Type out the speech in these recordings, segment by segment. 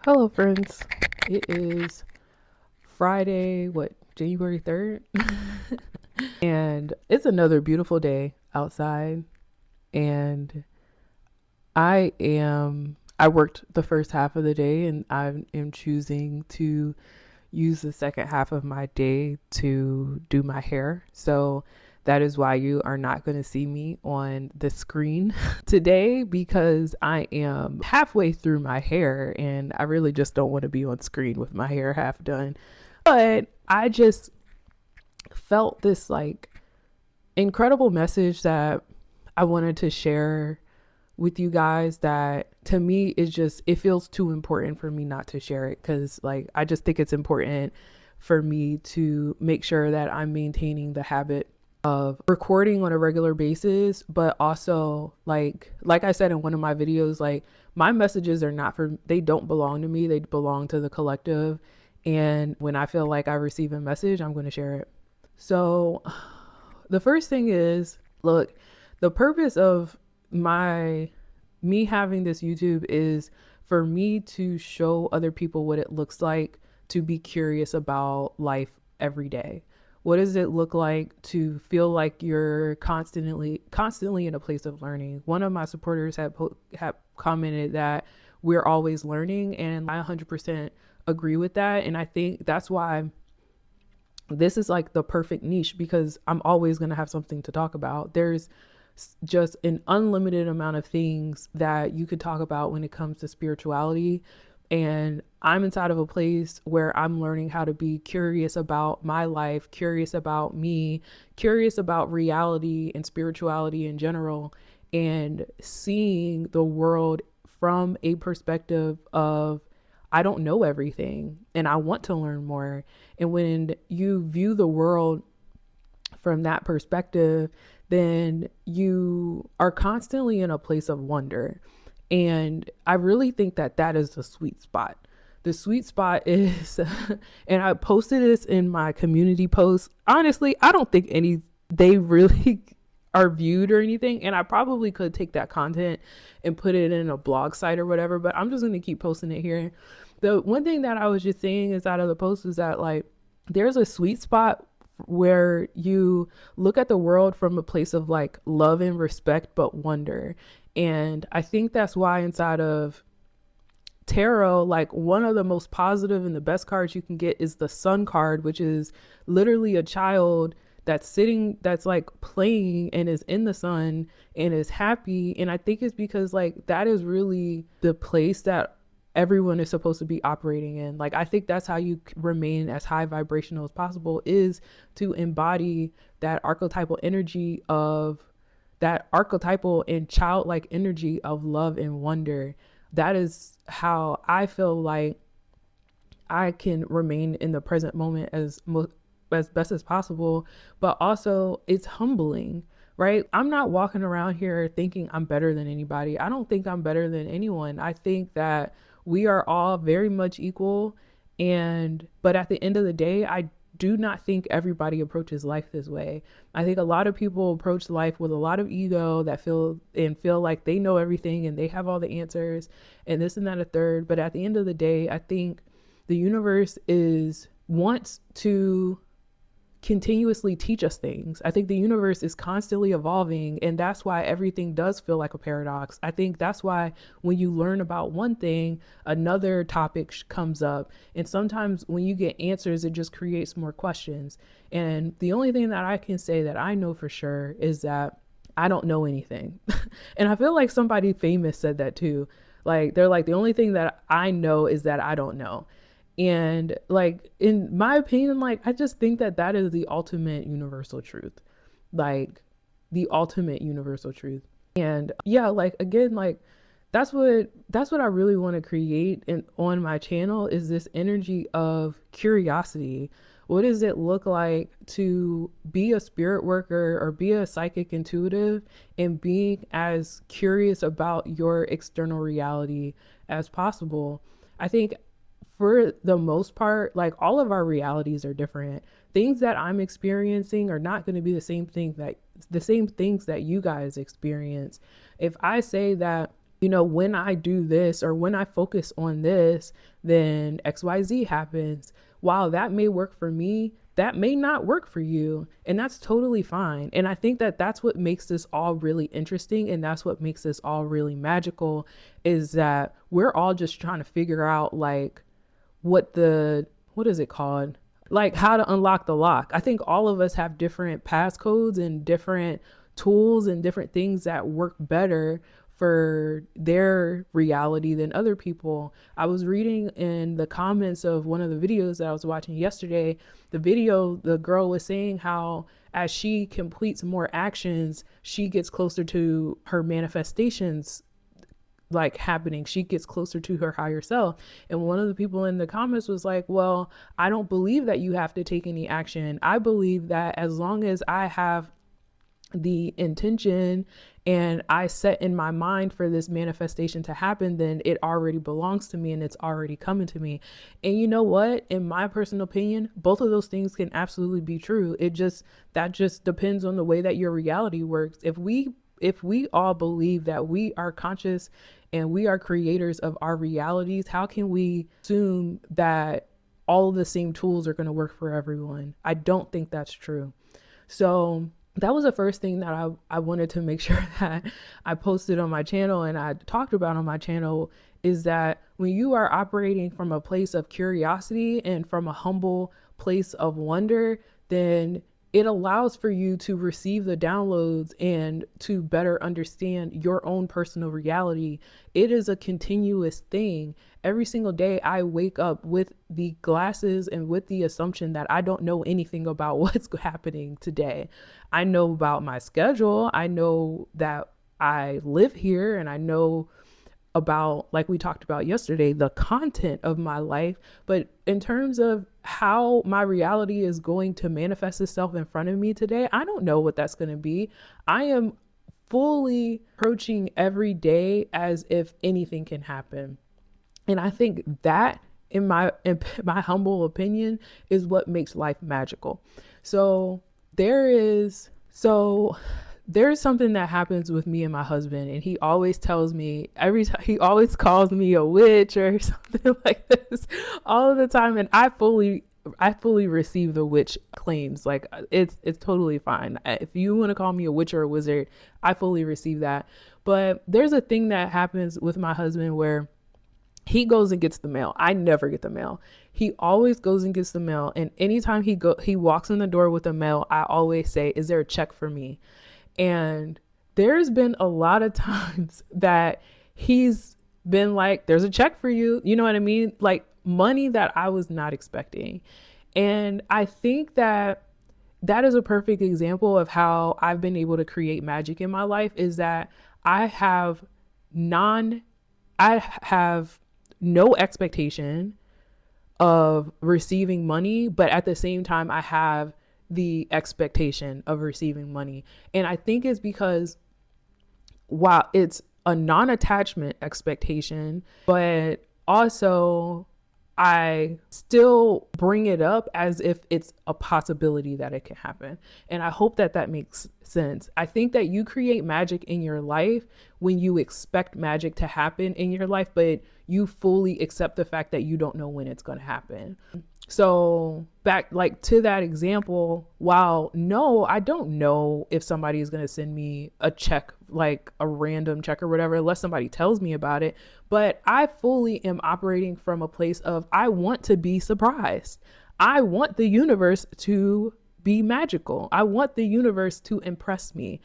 Hello, friends. It is Friday, January 3rd? And it's another beautiful day outside. And I worked the first half of the day, and I am choosing to use the second half of my day to do my hair. So that is why you are not going to see me on the screen today, because I am halfway through my hair and I really just don't want to be on screen with my hair half done. But I just felt this incredible message that I wanted to share with you guys, that to me is just, it feels too important for me not to share it, because I just think it's important for me to make sure that I'm maintaining the habit of recording on a regular basis. But also, like I said in one of my videos, like, my messages are not for, they don't belong to me, they belong to the collective. And when I feel like I receive a message, I'm going to share it. So the first thing is, look, the purpose of my me having this YouTube is for me to show other people what it looks like to be curious about life every day. What does it look like to feel like you're constantly in a place of learning? One of my supporters had commented that we're always learning, and I 100% agree with that. And I think that's why this is like the perfect niche, because I'm always going to have something to talk about. There's just an unlimited amount of things that you could talk about when it comes to spirituality. And I'm inside of a place where I'm learning how to be curious about my life, curious about me, curious about reality and spirituality in general, and seeing the world from a perspective of, I don't know everything and I want to learn more. And when you view the world from that perspective, then you are constantly in a place of wonder. And I really think that that is the sweet spot. The sweet spot is, and I posted this in my community post. Honestly, I don't think they really are viewed or anything. And I probably could take that content and put it in a blog site or whatever, but I'm just going to keep posting it here. The one thing that I was just saying inside of the post is that, like, there's a sweet spot where you look at the world from a place of like love and respect, but wonder. And I think that's why inside of tarot, like, one of the most positive and the best cards you can get is the Sun card, which is literally a child that's like playing and is in the sun and is happy. And I think it's because, like, that is really the place that everyone is supposed to be operating in. Like, I think that's how you remain as high vibrational as possible, is to embody that archetypal and childlike energy of love and wonder. That is how I feel like I can remain in the present moment as best as possible. But also, it's humbling, right? I'm not walking around here thinking I'm better than anybody. I don't think I'm better than anyone. I think that we are all very much equal. And but at the end of the day, I do not think everybody approaches life this way. I think a lot of people approach life with a lot of ego, that feel like they know everything and they have all the answers and this and that a third. But at the end of the day, I think the universe is wants to continuously teach us things. I think the universe is constantly evolving, and that's why everything does feel like a paradox. I think that's why when you learn about one thing, another topic comes up. And sometimes when you get answers, it just creates more questions. And the only thing that I can say that I know for sure is that I don't know anything. And I feel like somebody famous said that too. Like, they're like, the only thing that I know is that I don't know. And, like, in my opinion, like, I just think that that is the ultimate universal truth. Like, the ultimate universal truth. And yeah, like, again, like, that's what I really want to create on my channel, is this energy of curiosity. What does it look like to be a spirit worker or be a psychic intuitive, and being as curious about your external reality as possible? I think for the most part, like, all of our realities are different. Things that I'm experiencing are not going to be the same things that you guys experience. If I say that when I do this or when I focus on this, then XYZ happens. While that may work for me, that may not work for you. And that's totally fine. And I think that that's what makes this all really interesting. And that's what makes this all really magical, is that we're all just trying to figure out like what is it called? Like how to unlock the lock. I think all of us have different passcodes and different tools and different things that work better for their reality than other people. I was reading in the comments of one of the videos that I was watching yesterday. The girl was saying how as she completes more actions, she gets closer to her manifestations like happening. She gets closer to her higher self. And one of the people in the comments was like, well, I don't believe that you have to take any action. I believe that as long as I have the intention and I set in my mind for this manifestation to happen, then it already belongs to me and it's already coming to me. And you know what? In my personal opinion, both of those things can absolutely be true. That just depends on the way that your reality works. If we all believe that we are conscious and we are creators of our realities, how can we assume that all of the same tools are going to work for everyone? I don't think that's true. So that was the first thing that I wanted to make sure that I posted on my channel and I talked about on my channel, is that when you are operating from a place of curiosity and from a humble place of wonder, then it allows for you to receive the downloads and to better understand your own personal reality. It is a continuous thing. Every single day I wake up with the glasses and with the assumption that I don't know anything about what's happening today. I know about my schedule. I know that I live here, and I know about, like we talked about yesterday, the content of my life. But in terms of how my reality is going to manifest itself in front of me today, I don't know what that's going to be. I am fully approaching every day as if anything can happen. And I think that, in my humble opinion, is what makes life magical. So there's something that happens with me and my husband, and he always tells me every time, he always calls me a witch or something like this all of the time. And I fully receive the witch claims. Like it's totally fine. If you want to call me a witch or a wizard, I fully receive that. But there's a thing that happens with my husband where he goes and gets the mail. I never get the mail. He always goes and gets the mail. And anytime he walks in the door with the mail, I always say, "Is there a check for me?" And there's been a lot of times that he's been like, "There's a check for you." You know what I mean? Like money that I was not expecting. And I think that that is a perfect example of how I've been able to create magic in my life, is that I have non I have no expectation of receiving money, but at the same time, I have the expectation of receiving money. And I think it's because while it's a non-attachment expectation, but also I still bring it up as if it's a possibility that it can happen. And I hope that that makes sense. I think that you create magic in your life when you expect magic to happen in your life, but you fully accept the fact that you don't know when it's going to happen. So back like to that example, while no, I don't know if somebody is going to send me a check, like a random check or whatever, unless somebody tells me about it. But I fully am operating from a place of, I want to be surprised. I want the universe to be magical. I want the universe to impress me.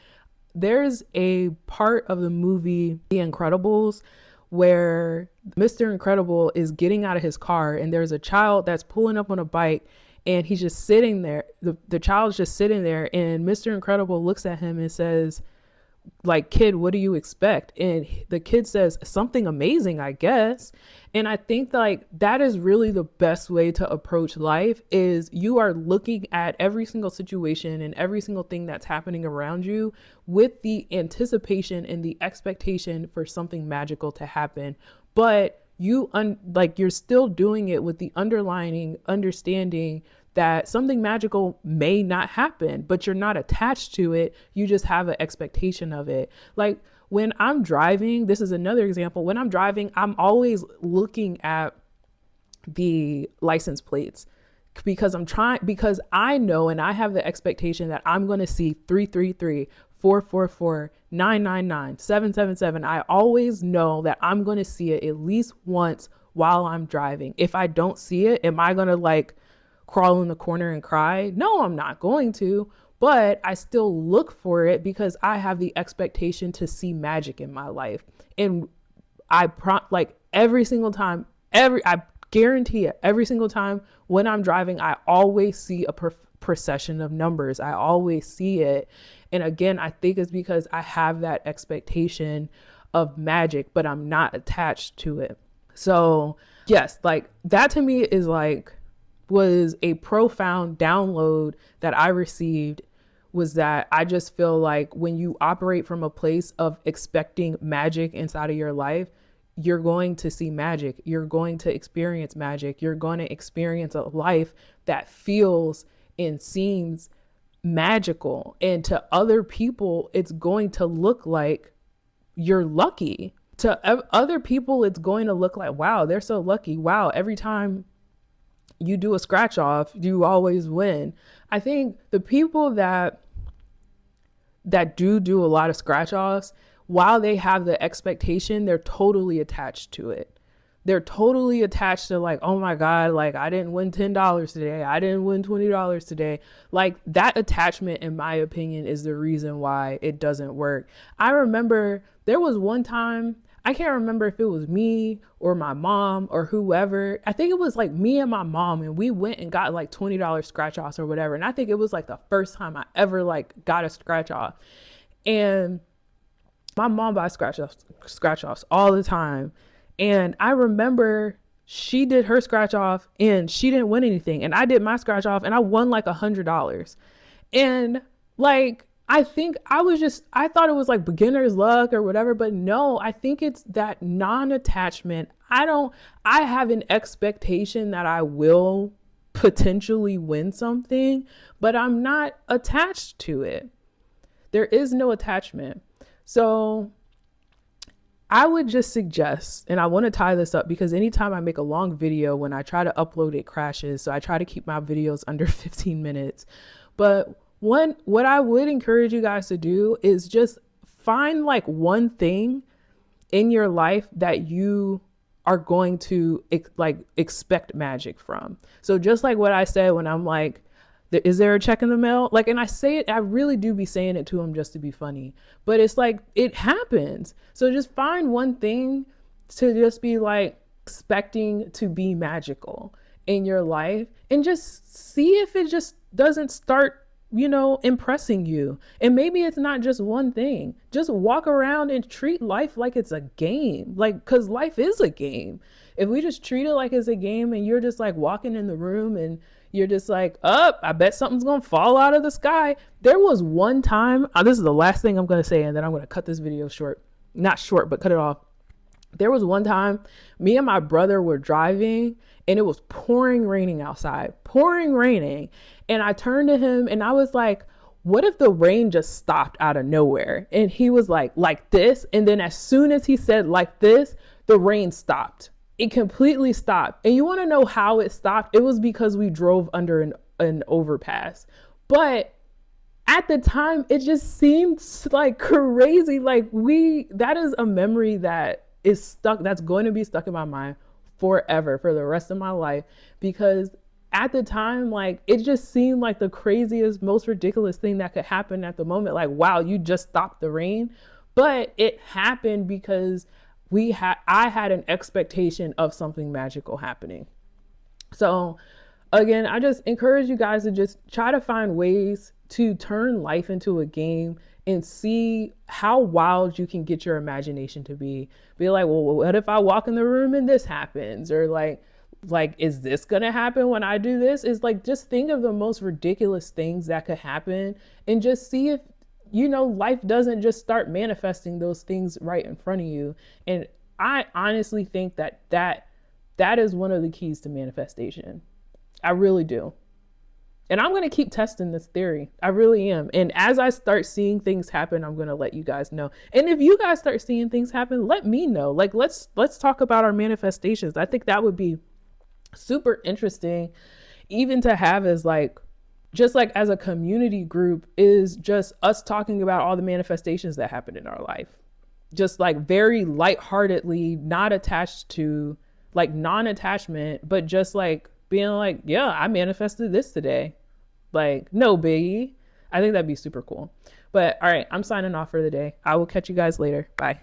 There's a part of the movie The Incredibles where Mr. Incredible is getting out of his car and there's a child that's pulling up on a bike, and he's just sitting there. The child's just sitting there, and Mr. Incredible looks at him and says, like, "Kid, what do you expect?" And the kid says, "Something amazing, I guess." And I think like that is really the best way to approach life, is you are looking at every single situation and every single thing that's happening around you with the anticipation and the expectation for something magical to happen. But you're still doing it with the underlining understanding that something magical may not happen, but you're not attached to it. You just have an expectation of it. Like when I'm driving, this is another example. When I'm driving, I'm always looking at the license plates because I know and I have the expectation that I'm going to see 333, 444, 999, 777. I always know that I'm going to see it at least once while I'm driving. If I don't see it, am I going to like crawl in the corner and cry? No, I'm not going to. But I still look for it because I have the expectation to see magic in my life. And like every single time, I guarantee it, every single time when I'm driving, I always see a procession of numbers. I always see it. And again, I think it's because I have that expectation of magic, but I'm not attached to it. So yes, like that to me is like, was a profound download that I received, was that I just feel like when you operate from a place of expecting magic inside of your life, you're going to see magic. You're going to experience magic. You're going to experience a life that feels and seems magical. And to other people, it's going to look like you're lucky. To other people, it's going to look like, wow, they're so lucky. Wow, every time you do a scratch off, you always win. I think the people that do a lot of scratch offs, while they have the expectation, they're totally attached to it. They're totally attached to like, oh my God, like I didn't win $10 today. I didn't win $20 today. Like that attachment, in my opinion, is the reason why it doesn't work. I remember there was one time, I can't remember if it was me or my mom or whoever. I think it was like me and my mom, and we went and got like $20 scratch offs or whatever. And I think it was like the first time I ever like got a scratch off. And my mom buys scratch offs all the time. And I remember she did her scratch off and she didn't win anything. And I did my scratch off and I won like $100. And like, I thought it was like beginner's luck or whatever, but no, I think it's that non-attachment. I have an expectation that I will potentially win something, but I'm not attached to it. There is no attachment. So I would just suggest, and I want to tie this up because anytime I make a long video, when I try to upload, it crashes. So I try to keep my videos under 15 minutes. But what I would encourage you guys to do is just find like one thing in your life that you are going to expect magic from. So just like what I said when I'm like, is there a check in the mail? Like, and I say it, I really do be saying it to him just to be funny, but it's like, it happens. So just find one thing to just be like expecting to be magical in your life and just see if it just doesn't start, impressing you. And maybe it's not just one thing. Just walk around and treat life like it's a game. Like, cause life is a game. If we just treat it like it's a game and you're just like walking in the room and you're just like, I bet something's going to fall out of the sky. There was one time, this is the last thing I'm going to say, and then I'm going to cut this video short. Not short, but cut it off. There was one time me and my brother were driving and it was raining outside, raining. And I turned to him and I was like, what if the rain just stopped out of nowhere? And he was like this. And then as soon as he said like this, the rain stopped. It completely stopped. And you want to know how it stopped? It was because we drove under an overpass. But at the time, it just seemed like crazy. Like that is a memory that is stuck. That's going to be stuck in my mind forever, for the rest of my life. Because at the time, like, it just seemed like the craziest, most ridiculous thing that could happen at the moment. Like, wow, you just stopped the rain. But it happened because I had an expectation of something magical happening. So again, I just encourage you guys to just try to find ways to turn life into a game and see how wild you can get your imagination to be. Be like, well, what if I walk in the room and this happens? Or like, is this gonna happen when I do this? Is like, just think of the most ridiculous things that could happen and just see if life doesn't just start manifesting those things right in front of you. And I honestly think that is one of the keys to manifestation. I really do. And I'm going to keep testing this theory. I really am. And as I start seeing things happen, I'm going to let you guys know. And if you guys start seeing things happen, let me know. Like let's talk about our manifestations. I think that would be super interesting even to have as like just like as a community group, is just us talking about all the manifestations that happen in our life. Just like very lightheartedly, not attached to like non-attachment, but just like being like, yeah, I manifested this today. Like, no biggie. I think that'd be super cool. But all right, I'm signing off for the day. I will catch you guys later. Bye.